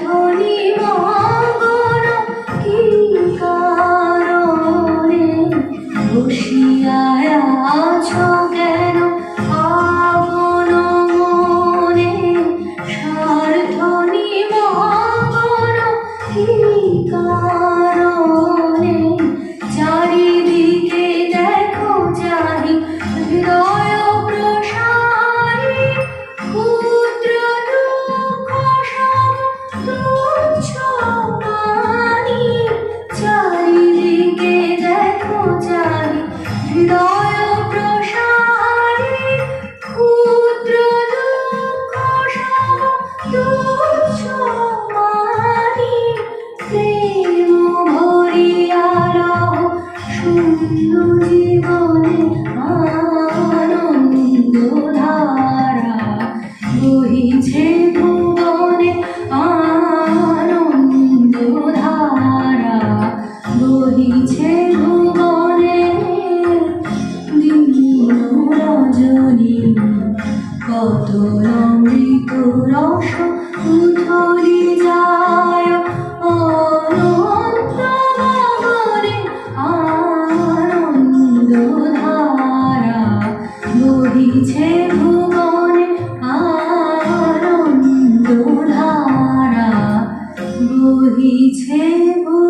ধ্বনি মঙ্গল কি কারণে বসিয়া আছো কেন আপন মনে? সার ধ্বনি মঙ্গল কি কারণে? চারিদিকে দেখো চাহি হৃদয় প্রসারী, ক্ষুদ্র দুঃখ সব তুচ্ছ মানি। চারিদিকে দেখো চাহি হৃদয় প্রসারী, ক্ষুদ্র দুঃখ সব তুচ্ছ মানি। প্রেম ভরিয়া লও শূন্য জীবনে আনন্দ ধারা বহিছে ভুবনে, আনন্দ ধারা বহিছে ভুবনে। দিন রজনী কত অমৃত রস উথলি যায় অনন্ত গগনে, আনন্দ ধারা বহিছে ভুবনে, আনন্দ ধারা বহিছে ভুবনে।